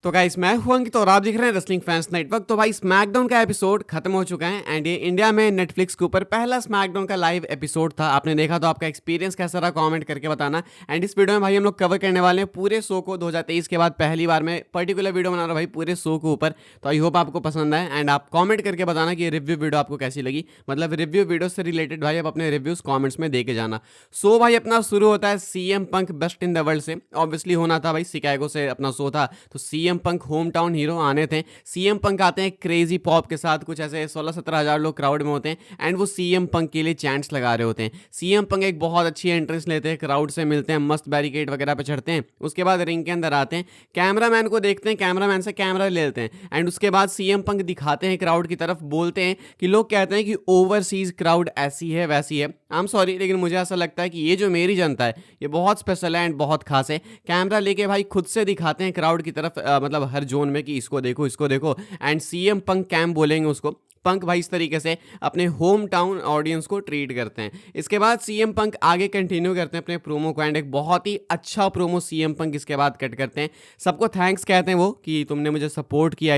तो गाइस मैं हूं अंकित और आप देख रहे हैं रेसलिंग फैंस नेटवर्क। तो भाई स्मैकडाउन का एपिसोड खत्म हो चुका है एंड ये इंडिया में नेटफ्लिक्स के ऊपर पहला स्मैकडाउन का लाइव एपिसोड था। आपने देखा तो आपका एक्सपीरियंस कैसा रहा कमेंट करके बताना। एंड इस वीडियो में भाई हम लोग कवर करने वाले हैं पूरे शो को। 2023 के बाद पहली बार मैं पर्टिकुलर वीडियो बना रहा हूँ भाई पूरे शो के ऊपर। तो आई होप आपको पसंद आए एंड आप कॉमेंट करके बताना कि ये रिव्यू वीडियो आपको कैसी लगी। मतलब रिव्यू वीडियो से रिलेटेड भाई आप अपने रिव्यूज कॉमेंट्स में दे के जाना। शो भाई अपना शुरू होता है CM Punk best in the world से। ऑब्वियसली होना था भाई, शिकागो से अपना शो था तो CM Punk home town hero आने थे। सीएम पंक आते हैं क्रेजी पॉप के साथ, कुछ ऐसे 16-17 हज़ार लोग क्राउड में होते हैं एंड वो सीएम पंक के लिए चैंट्स लगा रहे होते हैं। सीएम पंक एक बहुत अच्छी एंट्रेंस लेते हैं, क्राउड से मिलते हैं, मस्त बैरिकेड वगैरह पे चढ़ते हैं। उसके बाद रिंग के अंदर आते हैं, कैमरामैन को देखते हैं, कैमरामैन से कैमरा ले लेते हैं एंड उसके बाद सीएम पंक दिखाते हैं क्राउड की तरफ, बोलते हैं कि लोग कहते हैं कि ओवरसीज क्राउड ऐसी है वैसी है। आई एम सॉरी लेकिन मुझे ऐसा लगता है कि ये जो मेरी जनता है ये बहुत स्पेशल है एंड बहुत खास है। कैमरा लेके भाई खुद से दिखाते हैं क्राउड की तरफ, मतलब हर जोन में कि इसको देखो एंड सीएम पंक कैम बोलेंगे उसको। पंक भाई इस तरीके से अपने होम टाउन ऑडियंस को ट्रीट करते हैं। इसके बाद सीएम पंक आगे कंटिन्यू करते हैं अपने प्रोमो को एंड एक बहुत ही अच्छा प्रोमो सीएम पंक इसके बाद कट करते हैं। सबको थैंक्स कहते हैं वो कि तुमने मुझे सपोर्ट किया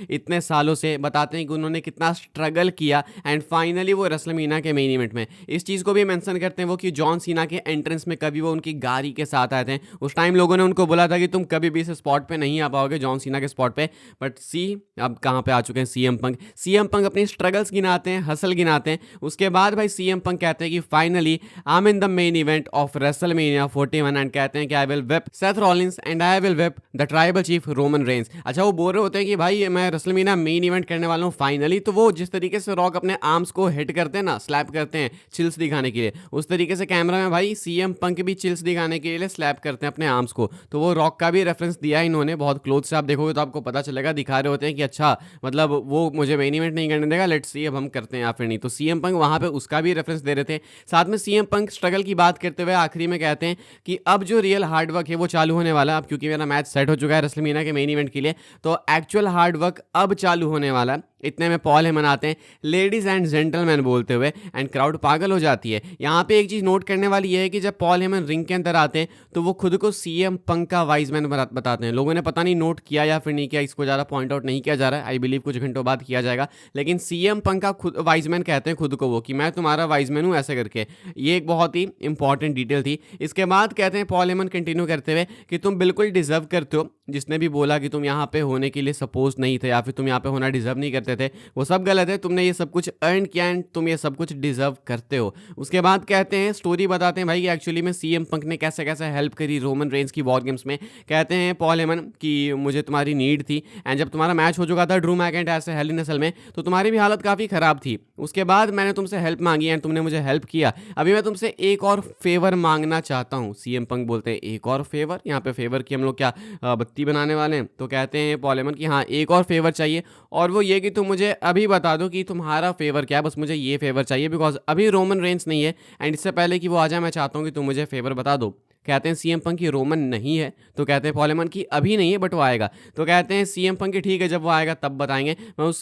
इतने सालों से। बताते हैं कि उन्होंने कितना स्ट्रगल किया एंड फाइनली वो रेसलमेनिया के मेन इवेंट में इस चीज़ को भी मेंशन करते हैं वो कि जॉन सीना के एंट्रेंस में कभी वो उनकी गाड़ी के साथ आए थे। उस टाइम लोगों ने उनको बोला था कि तुम कभी भी इस स्पॉट पे नहीं आ पाओगे, जॉन सीना के स्पॉट पे, बट सी अब कहाँ पे आ चुके हैं सीएम पंक। सीएम पंक अपनी स्ट्रगल्स गिनाते हैं, हसल गिनाते हैं। उसके बाद भाई सीएम पंक कहते हैं कि finally I am in the main event of WrestleMania 41 and कहते हैं कि I will whip Seth Rollins and I will whip the tribal chief Roman Reigns. अच्छा वो बोल रहे होते हैं कि भाई मैं रेसलमेनिया मेन इवेंट करने वाला हूँ फाइनली। तो वो जिस तरीके से रॉक अपने आर्म्स को हिट करते हैं ना, स्लैप करते हैं चिल्स दिखाने के लिए, उस तरीके से कैमरा में भाई सीएम पंक भी चिल्स दिखाने के लिए स्लैप करते हैं अपने आर्म्स को। तो वो रॉक का भी रेफरेंस दिया इन्होंने बहुत क्लोज से। आप देखोगे तो आपको पता चलेगा, दिखा रहे होते हैं कि अच्छा मतलब वो मुझे मेन इवेंट नहीं करने देगा, लेट्स सी अब हम करते हैं या फिर नहीं। तो सीएम पंक वहां पे उसका भी रेफरेंस दे रहे थे। साथ में सीएम पंक स्ट्रगल की बात करते हुए आखिरी में कहते हैं कि अब जो रियल हार्डवर्क है वो चालू होने वाला है। अब क्योंकि मेरा मैच सेट हो चुका है रेसलमेनिया के मेन इवेंट के लिए तो एक्चुअल हार्डवर्क अब चालू होने वाला है। इतने में पॉल हेमन आते हैं लेडीज एंड जेंटलमैन बोलते हुए एंड क्राउड पागल हो जाती है। यहाँ पे एक चीज़ नोट करने वाली ये है कि जब पॉल हेमन रिंग के अंदर आते हैं तो वो खुद को सीएम पंक का वाइज मैन बताते हैं। लोगों ने पता नहीं नोट किया या फिर नहीं किया, इसको ज़्यादा पॉइंट आउट नहीं किया जा रहा है, आई बिलीव कुछ घंटों बाद किया जाएगा। लेकिन सीएम पंक का खुद वाइज मैन कहते हैं खुद को वो कि मैं तुम्हारा वाइज मैन हूँ ऐसे करके। ये एक बहुत ही इंपॉर्टेंट डिटेल थी। इसके बाद कहते हैं पॉल हेमन कंटिन्यू करते हुए कि तुम बिल्कुल डिजर्व करते हो, जिसने भी बोला कि तुम यहाँ पे होने के लिए सपोज नहीं थे या फिर तुम यहाँ पे होना डिजर्व नहीं करते थे वो सब गलत है। तुमने ये सब कुछ अर्न किया एंड तुम ये सब कुछ डिजर्व करते हो। उसके बाद कहते हैं स्टोरी बताते हैं भाई कि एक्चुअली में सीएम पंक ने कैसे कैसे हेल्प करी रोमन रेंस की वॉर गेम्स में। कहते हैं पॉल हेमन कि मुझे तुम्हारी नीड थी एंड जब तुम्हारा मैच हो चुका था ड्रू मैकइंटायर ऐसे हेल इन अ सेल में तो तुम्हारी भी हालत काफ़ी ख़राब थी। उसके बाद मैंने तुमसे हेल्प मांगी एंड तुमने मुझे हेल्प किया। अभी मैं तुमसे एक और फेवर मांगना चाहता हूँ। सीएम पंक बोलते हैं एक और फेवर? यहाँ पे फेवर की हम लोग क्या बत्ती बनाने वाले हैं? तो कहते हैं पॉल हेमन कि हाँ एक और फेवर चाहिए और वो ये कि तुम मुझे अभी बता दो कि तुम्हारा फेवर क्या है, बस मुझे ये फेवर चाहिए बिकॉज अभी रोमन रेंस नहीं है एंड इससे पहले कि वो आ जाए मैं चाहता हूँ कि तुम मुझे फेवर बता दो। कहते हैं सीएम पंक की रोमन नहीं है तो कहते हैं पॉल हेमन की अभी नहीं है बट वो आएगा। तो कहते हैं सीएम पंक की ठीक है जब वो आएगा तब बताएंगे।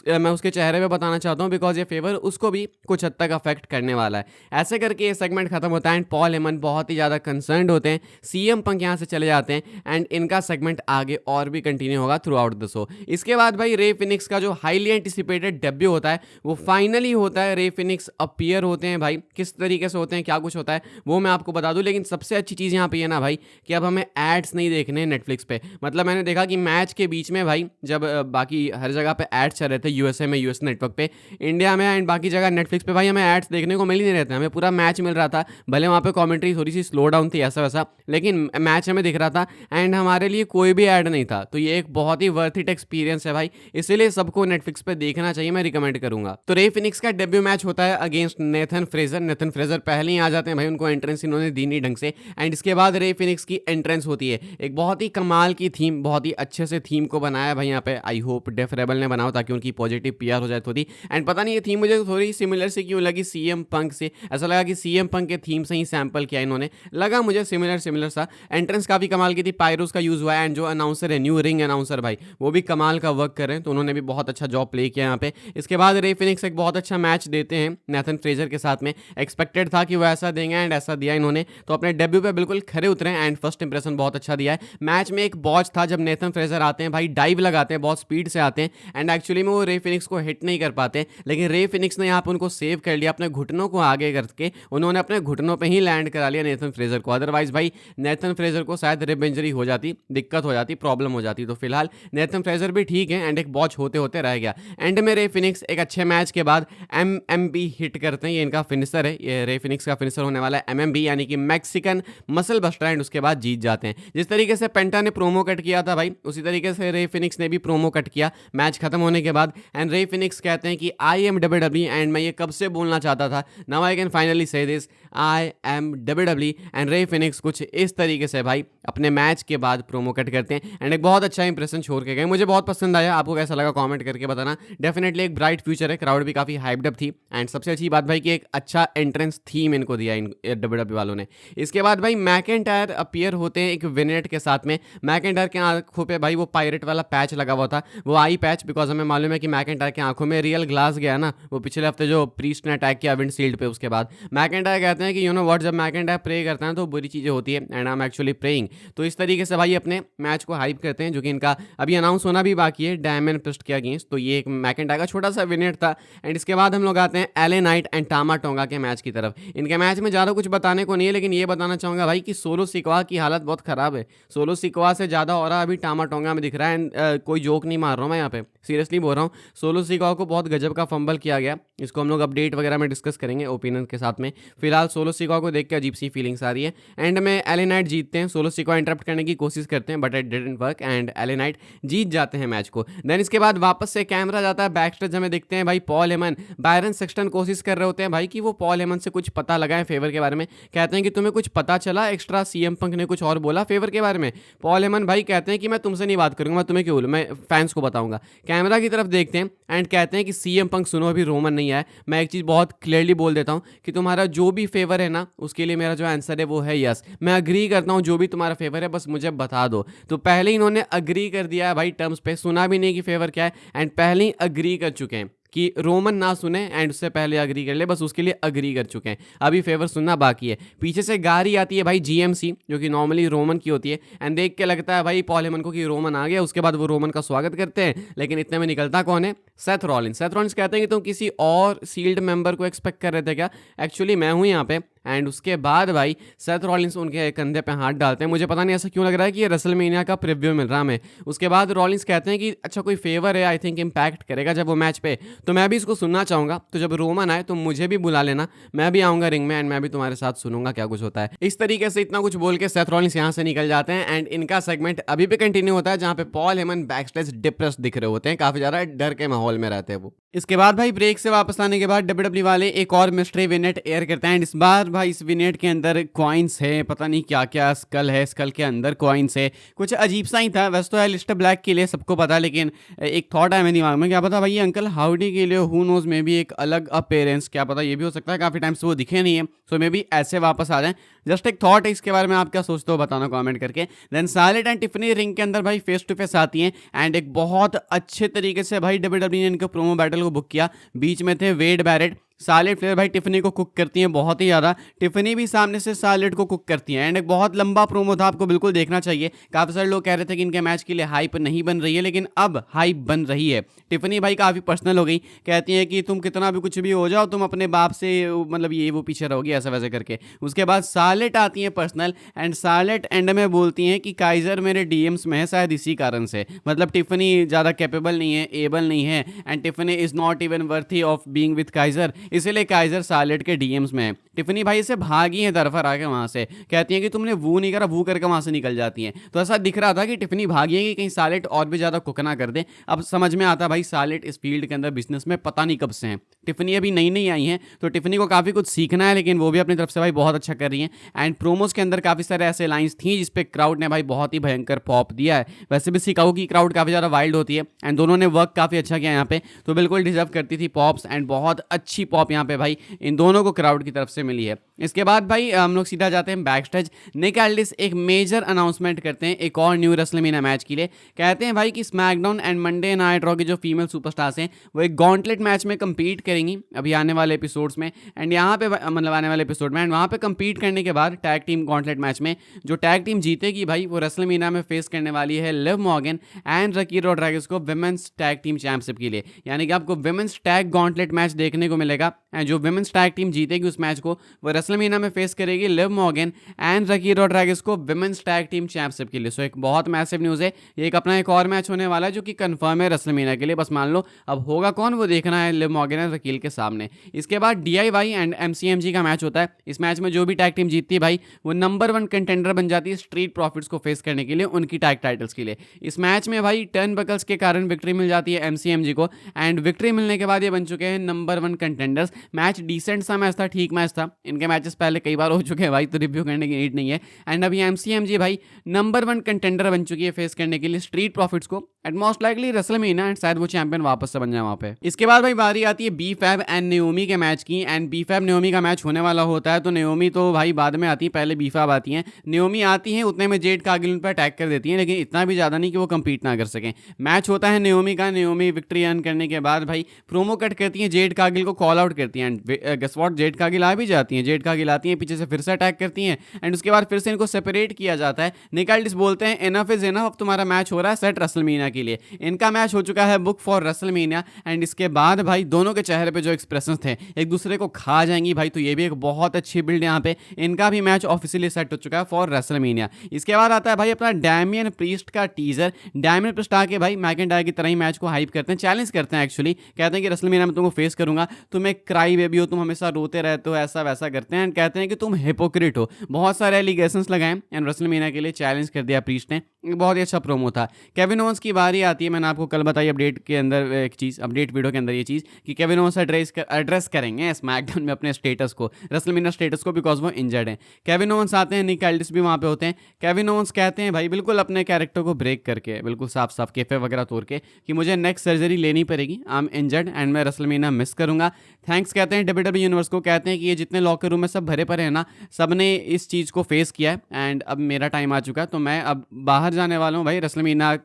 मैं उसके चेहरे पे बताना चाहता हूँ बिकॉज ये फेवर उसको भी कुछ हद तक अफेक्ट करने वाला है। ऐसे करके ये सेगमेंट खत्म होता है एंड पॉल हेमन बहुत ही ज़्यादा कंसर्न्ड होते हैं। सीएम पंक यहाँ से चले जाते हैं एंड इनका सेगमेंट आगे और भी कंटिन्यू होगा थ्रू आउट द शो। इसके बाद भाई रे फिनिक्स का जो हाईली एंटिसिपेटेड डेब्यू होता है वो फाइनली होता है। रे फिनिक्स अपीयर होते हैं भाई, किस तरीके से होते हैं क्या कुछ होता है वो मैं आपको बता दूं। लेकिन सबसे अच्छी चीज़ यहाँ पे है ना भाई कि अब हमें एड्स नहीं देखने नेटफ्लिक्स पे। मतलब मैंने देखा कि मैच के बीच में भाई जब बाकी हर जगह पे एड्स चल रहे थे, यूएसए में यूएस नेटवर्क पे, इंडिया में एंड बाकी जगह नेटफ्लिक्स पे भाई हमें एड्स देखने को मिल ही नहीं रहते। हमें पूरा मैच मिल रहा था, भले वहाँ पे कॉमेंट्री थोड़ी सी स्लो डाउन थी ऐसा वैसा, लेकिन मैच हमें दिख रहा था एंड हमारे लिए कोई भी ऐड नहीं था। तो ये एक बहुत ही वर्थ इट एक्सपीरियंस है भाई, इसीलिए सबको नेटफ्लिक्स पे देखना चाहिए, मैं रिकमेंड करूंगा। तो रे फिनिक्स का डेब्यू मैच होता है against Nathan Fraser. Nathan Fraser पहले ही आ जाते हैं भाई, उनको एंट्रेंस इन्होंने दी नहीं ढंग से एंड इसके बाद रे फिनिक्स की एंट्रेंस होती है। एक बहुत ही कमाल की थीम, बहुत ही अच्छे से थीम को बनाया भाई यहाँ पे। आई होप डेफ रेबल ने बनाओ ताकि उनकी पॉजिटिव पीआर हो जाए थोड़ी। एंड पता नहीं ये थीम मुझे थोड़ी सिमिलर से क्यों लगी सीएम पंक से, ऐसा लगा कि सीएम पंक के थीम से ही सैंपल किया इन्होंने, लगा मुझे सिमिलर सा। एंट्रेंस काफ़ी कमाल की थी, पायरोस का यूज़ हुआ है एंड जो अनाउंसर है न्यू रिंग अनाउंसर भाई वो भी कमाल का वर्क कर रहे हैं, तो उन्होंने भी बहुत अच्छा जॉब प्ले किया यहाँ पे। इसके बाद रे फिनिक्स एक बहुत अच्छा मैच देते हैं नेथन फ्रेजर के साथ में। एक्सपेक्टेड था कि वो ऐसा देंगे एंड ऐसा दिया इन्होंने, तो अपने डेब्यू पे बिल्कुल खरे उतरे एंड फर्स्ट इंप्रेशन बहुत अच्छा दिया है। मैच में एक बॉच था जब नेथन फ्रेजर आते हैं भाई, डाइव लगाते हैं, बहुत स्पीड से आते हैं एंड एक्चुअली में वो रे फिनिक्स को हिट नहीं कर पाते, लेकिन रे फिनिक्स ने यहाँ पर उनको सेव कर लिया, अपने घुटनों को आगे करके उन्होंने अपने घुटनों पर ही लैंड करा लिया नेथन फ्रेजर को। अदरवाइज भाई नेथन फ्रेजर को शायद रिब इंजरी हो जाती, दिक्कत हो जाती, प्रॉब्लम हो जाती। तो फिलहाल नेथन फ्रेजर भी ठीक है एंड एक बॉच होते होते रह गया। एंड में रे फिनिक्स एक अच्छे मैच के बाद एमएमबी हिट करते हैं, ये इनका फिनिशर है, ये रे फिनिक्स का फिनिशर होने वाला है एमएमबी यानी कि मैक्सिकन मसल बस्टर एंड उसके बाद जीत जाते हैं। जिस तरीके से पेंटा ने प्रोमो कट किया था भाई, उसी तरीके से रे फिनिक्स ने भी प्रोमो कट किया मैच खत्म होने के बाद एंड रे फिनिक्स कहते हैं कि आई एम डब्ल्यूडब्ल्यू एंड मैं ये कब से बोलना चाहता था, now I can finally say this, I am WW. And Rey Fenix कुछ इस तरीके से भाई अपने मैच के बाद प्रोमो कट करते हैं एंड एक बहुत अच्छा इंप्रेशन छोड़ के गए, मुझे बहुत पसंद आया। आपको कैसा लगा कमेंट करके बताना। डेफिनेटली एक ब्राइट फ्यूचर है, क्राउड भी काफी हाइप्ड अप थी एंड सबसे अच्छी बात भाई कि एक अच्छा एंट्रेंस थीम इनको दिया इन डब्ल्यूडब्ल्यू वालों ने। इसके बाद भाई मैकिंटायर अपीयर होते हैं एक विनेट के साथ में। मैकिंटायर के आंखों पे भाई वो पायरेट वाला पैच लगा हुआ था, वो आई पैच, बिकॉज हमें मालूम है कि मैकिंटायर की आंखों में रियल ग्लास गया ना, वो पिछले हफ्ते जो प्रीस्ट ने अटैक किया विंडशील्ड पे, उसके बाद मैकिंटायर कहते हैं कि यू नो व्हाट, जब मैकिंटायर प्रे करता है तो बुरी चीजें होती है and I am actually praying. तो इस तरीके से भाई अपने मैच को हाइप करते हैं, जो कि इनका अभी अनाउंस होना भी बाकी है, डायमंड प्रिस्ट के अगेंस्ट। तो ये एक मैकिंटायर का छोटा सा विनेट था एंड इसके बाद हम लोग आते हैं एले नाइट एंड टामा टोंगा के मैच की तरफ। इनके मैच में ज़्यादा कुछ बताने को नहीं है, लेकिन ये बताना चाहूँगा भाई कि सोलो सिकवा की हालत बहुत ख़राब है। सोलो सिकवा से ज़्यादा हो रहा अभी टामा टोंगा में दिख रहा है एंड कोई जोक नहीं मार रहा हूँ मैं यहाँ पे, सीरियसली बोल रहा हूँ। सोलो सिकवा को बहुत गजब का फंबल किया गया, इसको हम लोग अपडेट वगैरह में डिस्कस करेंगे ओपिनियन के साथ में। फिलहाल सोलो सिकवा को देख के अजीब सी फीलिंग्स आ रही है। एंड में एले नाइट जीतते हैं, सोलो सिकवा इंटरप्ट करने की कोशिश करते हैं but it didn't work and LA Knight जीत जाते हैं मैच को। देन इसके बाद वापस से कैमरा जाता है बैक स्टेज, हमें दिखते हैं भाई पॉल हेमन, बायरन सेक्सटन कोशिश कर रहे होते हैं भाई कि वो पॉल हेमन से कुछ पता लगाएं फेवर के बारे में। कहते हैं कि तुम्हें कुछ पता चला एक्स्ट्रा, सीएम पंक ने कुछ और बोला फेवर के बारे में। पॉल हेमन भाई कहते हैं कि मैं तुमसे नहीं बात करूंगा, मैं तुम्हें क्यों बोलूं, मैं फैंस को बताऊंगा। कैमरा की तरफ देखते हैं एंड कहते हैं कि सीएम पंक सुनो, अभी रोमन नहीं आया। मैं एक चीज़ बहुत क्लियरली बोल देता हूँ कि तुम्हारा जो भी फेवर है ना, उसके लिए मेरा जो आंसर है वो है यस। मैं अग्री करता हूँ, जो भी तुम्हारा फेवर है बस मुझे बता दो। तो पहले ही इन्होंने अग्री कर दिया है भाई टर्म्स पे, सुना भी नहीं कि फेवर क्या है एंड पहले ही अग्री कर चुके हैं कि रोमन ना सुने एंड उससे पहले अग्री कर ले, बस उसके लिए अग्री कर चुके हैं। अभी फेवर सुनना बाकी है। पीछे से गाड़ी आती है भाई जीएमसी, जो कि नॉर्मली रोमन की होती है एंड देख के लगता है भाई पॉल हेमन को कि रोमन आ गया। उसके बाद वो रोमन का स्वागत करते हैं, लेकिन इतने में निकलता कौन है, सेथ रॉलिंस। सेथ रॉलिंस कहते हैं कि तुम किसी और सील्ड मेंबर को एक्सपेक्ट कर रहे थे क्या, एक्चुअली मैं हूँ यहाँ पे। एंड उसके बाद भाई सेथ रॉलिंस उनके कंधे पे हाथ डालते हैं। मुझे पता नहीं ऐसा क्यों लग रहा है कि ये रेसलमेनिया का प्रीव्यू मिल रहा है हमें। उसके बाद रॉलिंस कहते हैं कि अच्छा कोई फेवर है, आई थिंक इम्पैक्ट करेगा जब वो मैच पे, तो मैं भी इसको सुनना चाहूँगा। तो जब रोमन आए तो मुझे भी बुला लेना, मैं भी आऊँगा रिंग में एंड मैं भी तुम्हारे साथ सुनूंगा क्या कुछ होता है। इस तरीके से इतना कुछ बोल के सेथ रॉलिंस यहाँ से निकल जाते हैं एंड इनका सेगमेंट अभी भी कंटिन्यू होता है, जहाँ पे पॉल हेमन बैकस्टेज डिप्रेस्ड दिख रहे होते हैं, काफी ज्यादा डर के माहौल में रहते हैं वो। इसके बाद भाई ब्रेक से वापस आने के बाद डब्ल्यूडब्ल्यू वाले एक और मिस्ट्री विनेट एयर करते हैं। इस बार भाई इस विनेट के अंदर कॉइन्स है, पता नहीं क्या क्या, स्कल है, स्कल के अंदर कॉइन्स है, कुछ अजीब सा ही था। वैसे तो एलिस्टर ब्लैक के लिए सबको पता, लेकिन एक थॉट है मेरे दिमाग में, क्या पता भाई अंकल हाउडी के लिए हु नोज में भी एक अलग अपेयरेंस, क्या पता ये भी हो सकता है, काफी टाइम से वो दिखे नहीं है, सो मे बी ऐसे वापस आ जाए। जस्ट एक थॉट है, इसके बारे में आप क्या सोचते हो बताना कमेंट करके। Then Charlotte and Tiffany ring के अंदर भाई फेस टू फेस आती हैं एंड एक बहुत अच्छे तरीके से भाई डब्ल्यूडब्ल्यू ने इनके प्रोमो बैटल को बुक किया। बीच में थे वेड बैरेट, सार्लेट फ्लेयर भाई टिफनी को कुक करती हैं बहुत ही ज़्यादा, टिफनी भी सामने से सार्लेट को कुक करती हैं एंड एक बहुत लंबा प्रोमो था, आपको बिल्कुल देखना चाहिए। काफ़ी सारे लोग कह रहे थे कि इनके मैच के लिए हाइप नहीं बन रही है, लेकिन अब हाइप बन रही है। टिफनी भाई काफ़ी पर्सनल हो गई, कहती है कि तुम कितना भी कुछ भी हो जाओ, तुम अपने बाप से मतलब ये वो पीछे रहोगी, ऐसा वैसे करके। उसके बाद सार्लेट आती हैं पर्सनल एंड सार्लेट एंड में बोलती हैं कि काइजर मेरे डीएम्स में है, शायद इसी कारण से, मतलब टिफनी ज़्यादा कैपेबल नहीं है, एबल नहीं है and Tiffany is not even worthy of being with Kaizer, इसीलिए काइजर सार्लेट के डीएम्स में है। टिफनी भाई से भागी है दरफर आके वहां से, कहती है कि तुमने वो नहीं करा, वो करके वहां से निकल जाती हैं। तो ऐसा दिख रहा था कि टिफनी भागी है कि कहीं सार्लेट और भी ज्यादा कुक ना कर दे। अब समझ में आता भाई सार्लेट इस फील्ड के अंदर बिजनेस में पता नहीं कब से हैं, टिफनी अभी नई नई आई हैं, तो टिफनी को काफी कुछ सीखना है, लेकिन वो भी अपनी तरफ से भाई बहुत अच्छा कर रही हैं। एंड प्रोमोज के अंदर काफी सारे ऐसे लाइंस थी जिसपे क्राउड ने भाई बहुत ही भयंकर पॉप दिया है। वैसे भी सिकागो की क्राउड काफी ज्यादा वाइल्ड होती है एंड दोनों ने वर्क काफी अच्छा किया यहाँ पे, तो बिल्कुल डिजर्व करती थी पॉप्स एंड बहुत अच्छी पॉप यहाँ पे भाई इन दोनों को क्राउड की तरफ से मिली है। इसके बाद भाई हम लोग सीधा जाते हैं बैक स्टेज। निक एल्डिस एक मेजर अनाउंसमेंट करते हैं एक और न्यू रेसलमेनिया मैच के लिए। कहते हैं भाई कि SmackDown and Monday night raw की जो फीमेल सुपरस्टार्स हैं वो एक गॉन्टलेट मैच में compete करेंगी अभी आने वाले एपिसोड्स में। एंड यहाँ पे मतलब आने वाले एपिसोड में एंड वहाँ पे compete करने के बाद टैग टीम गॉन्टलेट मैच में जो टैग टीम जीतेगी भाई वो रेसलमेनिया में फेस करने वाली है लिव मॉर्गन एंड रकील रोड्रिगेज को विमेंस टैग टीम चैंपियनशिप के लिए। यानी कि आपको विमेंस टैग गॉन्टलेट मैच देखने को मिलेगा एंड जो विमेंस टैग टीम जीतेगी उस मैच को वो रेसलमेनिया में फेस करेगी लिव मॉर्गन एंड रकील रोड्रिगेज को विमेंस टैग टीम चैंपियनशिप के लिए। सो एक बहुत मैसिव न्यूज़ है, ये एक अपना एक और मैच होने वाला है जो कि कंफर्म है रेसलमेनिया के लिए। बस मान लो अब होगा कौन वो देखना है लिव मॉर्गन एंड रकील के सामने। इसके बाद DIY एंड MCMG का मैच होता है। इस मैच में जो भी टैग टीम जीतती है भाई वो नंबर 1 कंटेंडर बन जाती है स्ट्रीट प्रॉफिट्स को फेस करने के लिए उनकी टैग टाइटल्स के लिए। इस मैच में भाई टर्न बकल्स के कारण विक्ट्री मिल जाती है MCMG को एंड विक्ट्री मिलने के बाद ये बन चुके हैं नंबर 1 कंटेंडर्स। मैच डिसेंट सा मैच था, ठीक मैच था। इनके मैचेस पहले कई बार हो चुके हैं भाई तो रिव्यू करने की नीड नहीं है। एंड अभी MCMG भाई नंबर 1 कंटेंडर बन चुकी है फेस करने के लिए स्ट्रीट प्रॉफिट्स को and most likely WrestleMania and शायद वो चैंपियन वापस से बन जाए वहाँ पे। इसके बाद भाई बारी आती है B-Fab एंड नियोमी के मैच की। एंड B-Fab नियोमी का मैच होने वाला होता है तो नियोमी तो भाई बाद में आती है, पहले B-Fab आती हैं। नियोमी आती हैं उतने में जेड कार्गिल उन पर अटैक कर देती हैं लेकिन इतना भी ज़्यादा नहीं कि वो compete ना कर सकें। मैच होता है नियोमी का, नियोमी विक्ट्री अर्न करने के बाद भाई प्रोमो कट करती हैं, जेड कार्गिल को कॉल आउट करती हैं and guess what Jade Cargill आ भी जाती हैं। जेड कार्गिल आती हैं पीछे से फिर से अटैक करती हैं एंड उसके बाद फिर से इनको सेपरेट किया जाता है। निक एल्डिस बोलते हैं इनफ इज इनफ, अब तुम्हारा मैच हो रहा है सेट रेसलमेनिया के लिए। इनका मैच हो चुका है बुक फॉर रेसलमेनिया एंड इसके बाद भाई दोनों के चेहरे पे जो एक्सप्रेशंस थे एक दूसरे को खा जाएंगी भाई, तो ये भी एक बहुत अच्छी बिल्ड यहाँ पे। इनका भी मैच ऑफिशियली सेट हो चुका है फॉर रेसलमेनिया। इसके बाद आता है भाई अपना डैमियन प्रीस्ट का टीजर। डैमियन प्रीस्ट आके भाई मैकेंटायर की तरह ही मैच को हाइप करते हैं, चैलेंज करते हैं एक्चुअली। कहते हैं कि रेसलमेनिया में तुमको फेस करूंगा, तुम एक क्राई बेबी हो, तुम हमेशा रोते रहते हो, ऐसा वैसा करते हैं एंड कहते हैं कि तुम हिपोक्रेट हो। बहुत सारे एलिगेशंस लगाए एंड रेसलमेनिया के लिए चैलेंज कर दिया प्रीस्ट ने। बहुत ही अच्छा प्रोमो था। केविन ओवंस की बारी आती है। मैंने आपको कल बताई अपडेट के अंदर एक चीज़, अपडेट वीडियो के अंदर ये चीज़ कि केविन ओवंस एड्रेस करेंगे स्मैकडाउन में अपने स्टेटस को, रेसलमेनिया स्टेटस को, बिकॉज वो इंजर्ड हैं। केविन ओवंस आते हैं, निक एल्डिस भी वहाँ पे होते हैं। केविन ओवंस कहते हैं भाई बिल्कुल अपने कैरेक्टर को ब्रेक करके, बिल्कुल साफ साफ केफे वगैरह तोड़ के कि मुझे नेक्स्ट सर्जरी लेनी पड़ेगी, आई एम इंजर्ड एंड मैं रेसलमेनिया मिस करूंगा। थैंक्स कहते हैं WWE यूनिवर्स को। कहते हैं कि ये जितने लॉकर रूम में सब भरे पड़े हैं ना, सब ने इस चीज़ को फेस किया है एंड अब मेरा टाइम आ चुका है, तो मैं अब बाहर जाने वाला हूँ भाई रेसलमेनिया,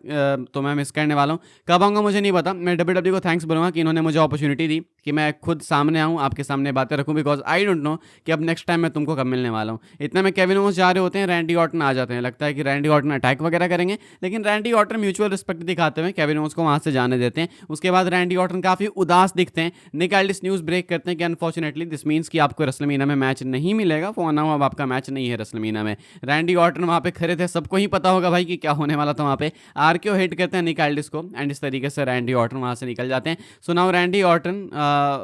तो मैं मिस करने वाला हूँ। कब आऊँगा मुझे नहीं पता। मैं WWE को थैंक्स बोलूँगा कि इन्होंने मुझे अपॉर्चुनिटी दी कि मैं खुद सामने आऊँ, आपके सामने बातें रखूँ, बिकॉज आई डोंट नो कि अब नेक्स्ट टाइम मैं तुमको कब मिलने वाला हूँ। इतना में केविन ओवंस जा रहे होते हैं, रैंडी ऑर्टन आ जाते हैं। लगता है कि रैंडी ऑर्टन अटैक वगैरह करेंगे लेकिन रैंडी ऑर्टन म्यूचुअल रिस्पेक्ट दिखाते हुए केविन ओवंस को वहाँ से जाने देते हैं। उसके बाद रैंडी ऑर्टन काफ़ी उदास दिखते हैं। निक एल्डिस न्यूज़ ब्रेक करते हैं कि अनफॉर्चुनेटली दिस मीन्स कि आपको रेसलमेनिया में मैच नहीं मिलेगा, फॉर नाउ अब आपका मैच नहीं है रेसलमेनिया में। रैंडी ऑर्टन वहाँ पे खड़े थे, सबको ही पता होगा भाई कि क्या होने वाला था वहाँ पे। आरकेओ हिट करते हैं निक एल्डिस को एंड इस तरीके से रैंडी ऑर्टन वहाँ से निकल जाते हैं। सो नाउ रैंडी ऑर्टन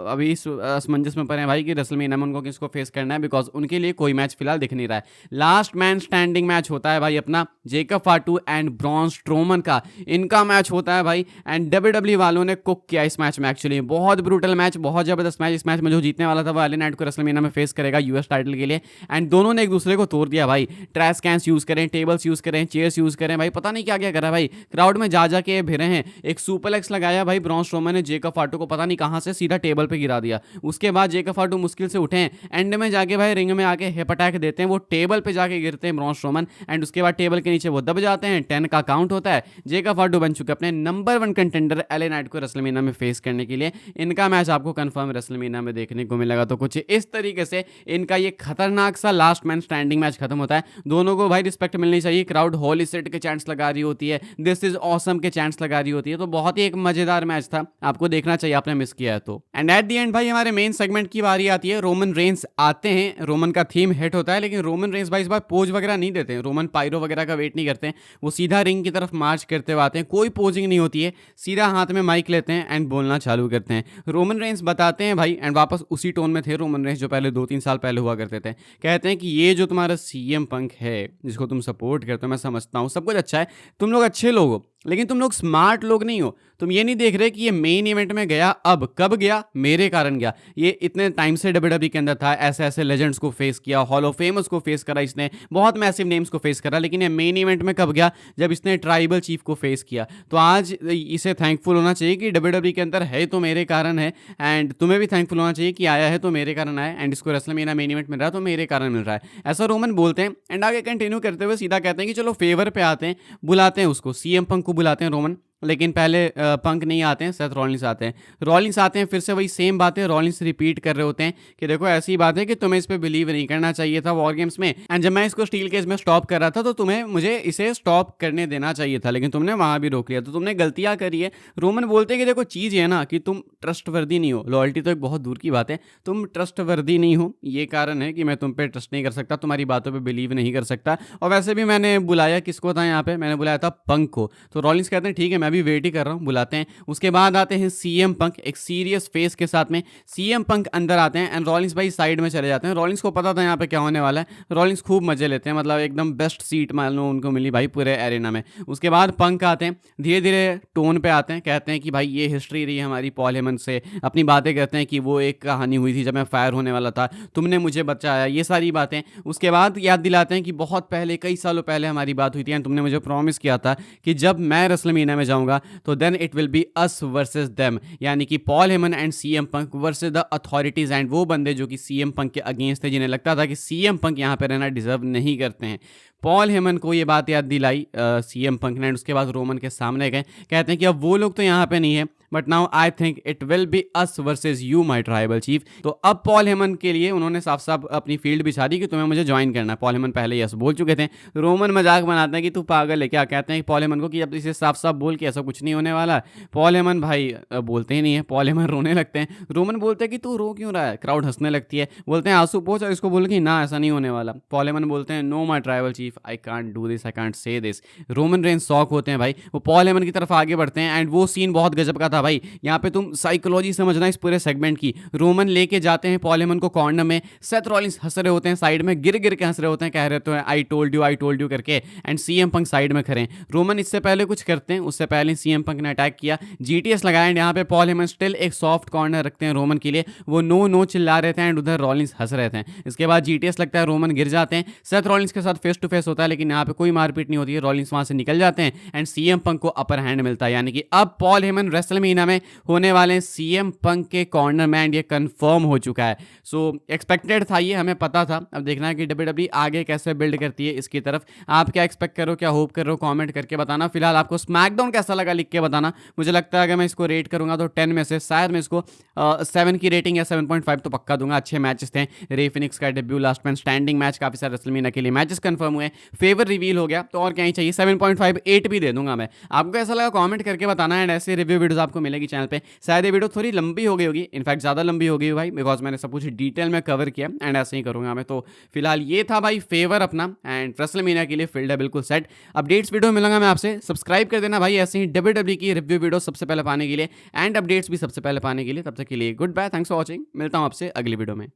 अभी इस असमंजस में पड़े हैं भाई कि रेसलमेनिया में उनको किसको फेस करना है, बिकॉज उनके लिए कोई मैच फिलहाल दिख नहीं रहा है। लास्ट मैन स्टैंडिंग मैच होता है भाई अपना जेकब फाटू एंड ब्रॉन स्ट्रोमन का, इनका मैच होता है भाई एंड WWE वालों ने कुक किया इस मैच में। एक्चुअली बहुत ब्रूटल मैच, बहुत जबरदस्त मैच। इस मैच में जो जीतने वाला था वो एलन नाइट को रेसलमेनिया में फेस करेगा US टाइटल के लिए एंड दोनों ने एक दूसरे को तोड़ दिया भाई। ट्रैश कैंस यूज करें, टेबल्स यूज करें, चेयर्स यूज करें, भाई पता नहीं क्या क्या करा भाई। क्राउड में जा के भिरे हैं। एक सुपरलेक्स लगाया भाई ब्रॉन स्ट्रोमन ने जेकब फाटू को, पता नहीं कहां से सीधा टेबल पे गिरा दिया। उसके बाद जेकब फाटू मुश्किल से उठे हैं, एंड में जाके भाई रिंग में आके हिप अटैक देते हैं, वो टेबल पे जाके गिरते हैं ब्रॉन स्ट्रोमन एंड उसके बाद टेबल के नीचे वो दब जाते हैं। 10 का काउंट होता है। जेकब फाटू बन चुके अपने नंबर 1 कंटेंडर एलन नाइट को रेसलमेनिया में फेस करने के लिए। इनका मैच आपको कंफर्म रेसलमेनिया में देखने को मिलेगा। तो कुछ इस तरीके से इनका ये खतरनाक सा लास्ट मैन स्टैंडिंग मैच खत्म होता है। दोनों को भाई रिस्पेक्ट मिलनी चाहिए। क्राउड होली सेट के चांट्स लगा रही होती है, दिस इज ऑसम के चांट्स लगा रही होती है। तो बहुत ही एक मजेदार मैच था, आपको देखना चाहिए, आपने मिस किया है तो। एंड एट द एंड भाई हमारे मेन सेगमेंट की बारी आती है। रोमन रेंस आते हैं, रोमन का थीम हिट होता है लेकिन रोमन रेंस भाई इस बार पोज वगैरह नहीं देते हैं। रोमन पायरो वगैरह का वेट नहीं करते हैं, वो सीधा रिंग की तरफ मार्च करते हुए आते हैं। कोई पोजिंग नहीं होती है, सीधा हाथ में माइक लेते हैं एंड बोलना चालू करते हैं। रोमन रेंस बताते हैं भाई एंड वापस उसी टोन में थे रोमन रेंस जो पहले 2-3 साल पहले हुआ करते थे। कहते हैं कि ये जो तुम्हारा CM पंक है जिसको तुम सपोर्ट करते हो, मैं समझता हूँ सब कुछ अच्छा है, तुम लोग अच्छे लोग हो, लेकिन तुम लोग स्मार्ट लोग नहीं हो। तुम ये नहीं देख रहे कि ये मेन इवेंट में गया, अब कब गया, मेरे कारण गया। ये इतने टाइम से डब्ल्यूडब्ल्यूई के अंदर था, ऐसे ऐसे लेजेंड्स को फेस किया, हॉल ऑफ फेमस को फेस करा इसने, बहुत मैसिव नेम्स को फेस करा, लेकिन ये मेन इवेंट में कब गया, जब इसने ट्राइबल चीफ को फेस किया। तो आज इसे थैंकफुल होना चाहिए कि डब्ल्यूडब्ल्यूई के अंदर है तो मेरे कारण है, एंड तुम्हें भी थैंकफुल होना चाहिए कि आया है तो मेरे कारण आया, एंड इसको रेसलमेनिया मेन इवेंट मिल रहा है तो मेरे कारण मिल रहा है। ऐसा रोमन बोलते हैं एंड आगे कंटिन्यू करते हुए सीधा कहते हैं कि चलो फेवर पे आते हैं, बुलाते हैं उसको, सीएम पंक को बुलाते हैं रोमन। लेकिन पहले पंक नहीं आते हैं, सेथ रॉलिंस आते हैं। रॉलिंस आते हैं, फिर से वही सेम बातें रॉलिंस रिपीट कर रहे होते हैं कि देखो ऐसी बात है कि तुम्हें इस पे बिलीव नहीं करना चाहिए था वॉर गेम्स में, एंड जब मैं इसको स्टील केज में स्टॉप कर रहा था तो तुम्हें मुझे इसे स्टॉप करने देना चाहिए था, लेकिन तुमने वहां भी रोक लिया, तो तुमने गलतियां करी है। रोमन बोलते हैं कि देखो चीज़ है ना कि तुम ट्रस्टवर्दी नहीं हो, लॉयल्टी तो एक बहुत दूर की बात है, तुम ट्रस्टवर्दी नहीं हो, ये कारण है कि मैं तुम पे ट्रस्ट नहीं कर सकता, तुम्हारी बातों पे बिलीव नहीं कर सकता। और वैसे भी मैंने बुलाया किसको था यहाँ पे, मैंने बुलाया था पंक को। तो रॉलिंस कहते हैं ठीक है मैं भी वेट ही कर रहा हूँ, बुलाते हैं। उसके बाद आते हैं सीएम पंक एक सीरियस फेस के साथ में। सीएम पंक अंदर आते हैं एंड रॉलिंस भाई साइड में चले जाते हैं। रॉलिंस को पता था यहाँ पे क्या होने वाला है, रॉलिंस खूब मजे लेते हैं, मतलब एकदम बेस्ट सीट मान लो उनको मिली भाई पूरे एरेना में। उसके बाद पंक आते हैं, धीरे धीरे टोन पे आते हैं, कहते हैं कि भाई ये हिस्ट्री रही है हमारी पॉल हेमन से, अपनी बातें कहते हैं कि वो एक कहानी हुई थी जब मैं फायर होने वाला था, तुमने मुझे बचाया, ये सारी बातें। उसके बाद याद दिलाते हैं कि बहुत पहले कई सालों पहले हमारी बात हुई थी एंड तुमने मुझे प्रॉमिस किया था कि जब मैं रेसलमेनिया में जाऊंगा तो then it will be us versus them, यानी कि Paul Heyman and CM Punk versus the authorities, and वो बंदे जो कि सीएम पंक के अगेंस्ट थे, जिन्हें लगता था कि सीएम पंक यहाँ पे रहना डिजर्व नहीं करते हैं। पॉल हेमन को ये बात याद दिलाई सीएम पंक ने, उसके बाद रोमन के सामने गए, कहते हैं कि अब वो लोग तो यहाँ पे नहीं है, but now I think it will be us versus you my tribal chief. तो अब पॉल हेमन के लिए उन्होंने साफ साफ अपनी फील्ड बिछा दी कि तुम्हें मुझे ज्वाइन करना है। पॉल हेमन पहले यस बोल चुके थे, रोमन मजाक बनाते हैं कि तू पागल है क्या, कहते हैं पॉल हेमन को कि अब इसे साफ साफ बोल के ऐसा कुछ नहीं होने वाला। पॉल हेमन भाई बोलते ही नहीं है, पॉल हेमन रोने लगते हैं। रोमन बोलते हैं कि तू रो क्यों रहा है, क्राउड हंसने लगती है, बोलते हैं आंसू पोंछ, और इसको बोल कि ना ऐसा नहीं होने वाला। पॉल हेमन बोलते हैं no my tribal chief I can't do this, I can't say this. Roman Reigns shock होते हैं भाई, वो पॉल हेमन की तरफ आगे बढ़ते हैं एंड वो सीन बहुत गजब का था भाई। यहाँ पे तुम साइकोलॉजी समझना इस पूरे सेगमेंट की। रोमन लेके जाते हैं पॉल हेमन को कॉर्नर में, सेथ रॉलिंस हंस रहे होते हैं साइड में, गिर गिर के हंस रहे होते हैं, कह रहे होते हैं आई टोल्ड यू करके, एंड सीएम पंक साइड में खड़े हैं। रोमन इससे पहले कुछ करते हैं, उससे पहले सीएम पंक ने अटैक किया, जीटीएस लगाया, एंड यहाँ पे पॉल हेमन स्टिल एक सॉफ्ट कॉर्नर रखते हैं रोमन के लिए, वो नो नो चिल्ला रहे थे एंड उधर रॉलिंस हंस रहे थे। इसके बाद जीटीएस लगता है, रोमन गिर जाते हैं, सेथ रॉलिंस के साथ फेस टू फेस होता है, लेकिन यहाँ पे कोई मारपीट नहीं होती है, रॉलिंस वहां से निकल जाते हैं एंड सीएम पंक को अपर हैंड मिलता है, यानी कि अब पॉल हेमन रेसलमेनिया में होने वाले सीएम पंक के कॉर्नर में, एंड ये कंफर्म हो चुका है। सो एक्सपेक्टेड था, ये हमें पता था, अब देखना है कि डब्ल्यूडब्ल्यूई आगे कैसे बिल्ड करती है इसकी तरफ। आप क्या एक्सपेक्ट करो, क्या होप कर रहे हो, कमेंट करके बताना। फिलहाल आपको स्मैकडाउन कैसा लगा लिख के बताना। मुझे लगता है अगर मैं इसको रेट करूंगा तो 10 में से शायद मैं इसको 7 की रेटिंग या 7.5 तो पक्का दूंगा। अच्छे मैचेस थे, रे फिनिक्स का debut, last man standing match, काफी सारे रेसलमेनिया के लिए मैचेस कंफर्म हुए, फेवर रिवील हो गया, तो और क्या ही चाहिए। 7.5 8 भी दे दूंगा मैं। आपको कैसा लगा कमेंट करके बताना, एंड ऐसे रिव्यू वीडियोस आपको मिलेगी चैनल पे। शायद ये वीडियो थोड़ी लंबी हो गई होगी, इनफैक्ट ज़्यादा लंबी हो गई भाई, बिकॉज मैंने सब कुछ डिटेल में कवर किया, एंड ऐसे ही करूंगा मैं। तो फिलहाल ये था भाई फेवर अपना, एंड रेसलमेनिया के लिए फील्ड है बिल्कुल सेट। अपडेट्स वीडियो मिलूंगा मैं आपसे, सब्सक्राइब कर देना भाई ऐसे ही डब्ल्यूडब्ल्यूई की रिव्यू वीडियो सबसे पहले पाने के लिए, एंड अपडेट्स भी सबसे पहले पाने के लिए। तब तक के लिए goodbye, thanks for watching, मिलता हूँ आपसे अगली वीडियो में।